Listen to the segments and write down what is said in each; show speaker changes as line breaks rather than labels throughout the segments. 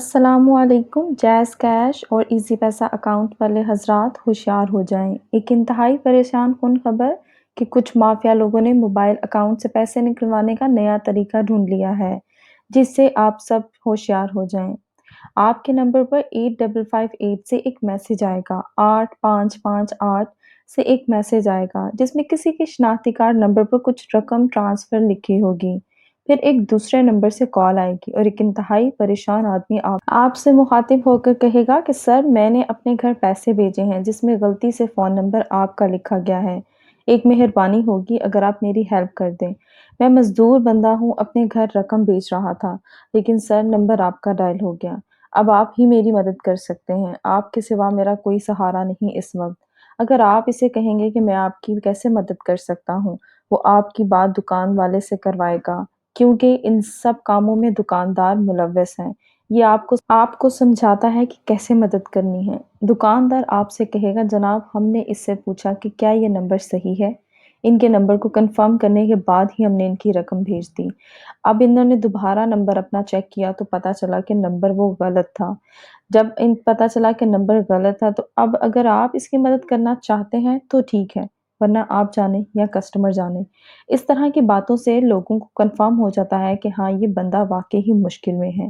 السلام علیکم۔ جائز کیش اور ایزی پیسہ اکاؤنٹ والے حضرات ہوشیار ہو جائیں۔ ایک انتہائی پریشان کن خبر کہ کچھ مافیا لوگوں نے موبائل اکاؤنٹ سے پیسے نکلوانے کا نیا طریقہ ڈھونڈ لیا ہے، جس سے آپ سب ہوشیار ہو جائیں۔ آپ کے نمبر پر 8558 سے ایک میسج آئے گا، 8558 سے ایک میسج آئے گا جس میں کسی کے شناختی کارڈ نمبر پر کچھ رقم ٹرانسفر لکھی ہوگی۔ پھر ایک دوسرے نمبر سے کال آئے گی اور ایک انتہائی پریشان آدمی آپ سے مخاطب ہو کر کہے گا کہ سر میں نے اپنے گھر پیسے بھیجے ہیں جس میں غلطی سے فون نمبر آپ کا لکھا گیا ہے، ایک مہربانی ہوگی اگر آپ میری ہیلپ کر دیں۔ میں مزدور بندہ ہوں، اپنے گھر رقم بھیج رہا تھا لیکن سر نمبر آپ کا ڈائل ہو گیا۔ اب آپ ہی میری مدد کر سکتے ہیں، آپ کے سوا میرا کوئی سہارا نہیں اس وقت۔ اگر آپ اسے کہیں گے کہ میں آپ کی کیسے مدد کر سکتا ہوں، وہ آپ کی بات دکان والے سے کروائے گا کیونکہ ان سب کاموں میں دکاندار ملوث ہیں۔ یہ آپ کو سمجھاتا ہے کہ کیسے مدد کرنی ہے۔ دکاندار آپ سے کہے گا جناب ہم نے اس سے پوچھا کہ کیا یہ نمبر صحیح ہے، ان کے نمبر کو کنفرم کرنے کے بعد ہی ہم نے ان کی رقم بھیج دی۔ اب انہوں نے دوبارہ نمبر اپنا چیک کیا تو پتا چلا کہ نمبر وہ غلط تھا۔ جب پتا چلا کہ نمبر غلط تھا تو اب اگر آپ اس کی مدد کرنا چاہتے ہیں تو ٹھیک ہے، ورنہ آپ جانیں یا کسٹمر جانے۔ اس طرح کی باتوں سے لوگوں کو کنفرم ہو جاتا ہے کہ ہاں یہ بندہ واقعی ہی مشکل میں ہے۔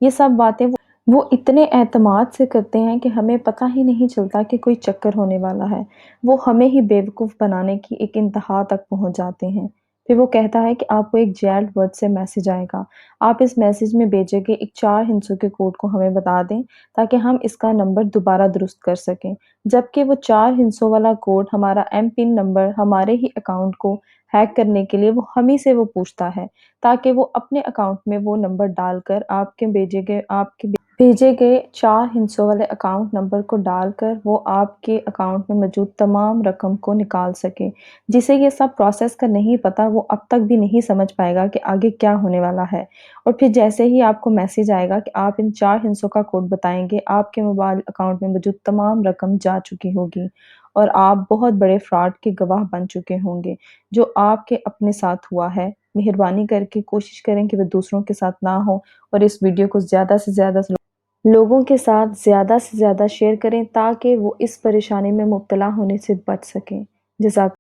یہ سب باتیں وہ اتنے اعتماد سے کرتے ہیں کہ ہمیں پتہ ہی نہیں چلتا کہ کوئی چکر ہونے والا ہے۔ وہ ہمیں ہی بیوقوف بنانے کی ایک انتہا تک پہنچ جاتے ہیں۔ پھر وہ کہتا ہے کہ آپ کو ایک جیلڈ ورڈ سے میسج آئے گا، آپ اس میسج میں بھیجے گئے ایک 4 ہندسوں کے کوڈ کو ہمیں بتا دیں تاکہ ہم اس کا نمبر دوبارہ درست کر سکیں، جبکہ وہ 4 ہندسوں والا کوڈ ہمارا ایم پن نمبر ہمارے ہی اکاؤنٹ کو ہیک کرنے کے لیے وہ ہم ہی سے وہ پوچھتا ہے تاکہ وہ اپنے اکاؤنٹ میں وہ نمبر ڈال کر آپ کے بھیجے گئے 4 ہندسوں والے اکاؤنٹ نمبر کو ڈال کر وہ آپ کے اکاؤنٹ میں موجود تمام رقم کو نکال سکے۔ جسے یہ سب پروسیس کا نہیں پتا وہ اب تک بھی نہیں سمجھ پائے گا کہ آگے کیا ہونے والا ہے، اور پھر جیسے ہی آپ کو میسج آئے گا کہ آپ ان 4 ہندسوں کا کوڈ بتائیں گے، آپ کے موبائل اکاؤنٹ میں موجود تمام رقم جا چکی ہوگی اور آپ بہت بڑے فراڈ کے گواہ بن چکے ہوں گے جو آپ کے اپنے ساتھ ہوا ہے۔ مہربانی کر کے کوشش کریں کہ وہ دوسروں کے ساتھ نہ ہو اور اس ویڈیو کو زیادہ سے زیادہ لوگوں کے ساتھ زیادہ سے زیادہ شیئر کریں تاکہ وہ اس پریشانی میں مبتلا ہونے سے بچ سکیں۔ جزاک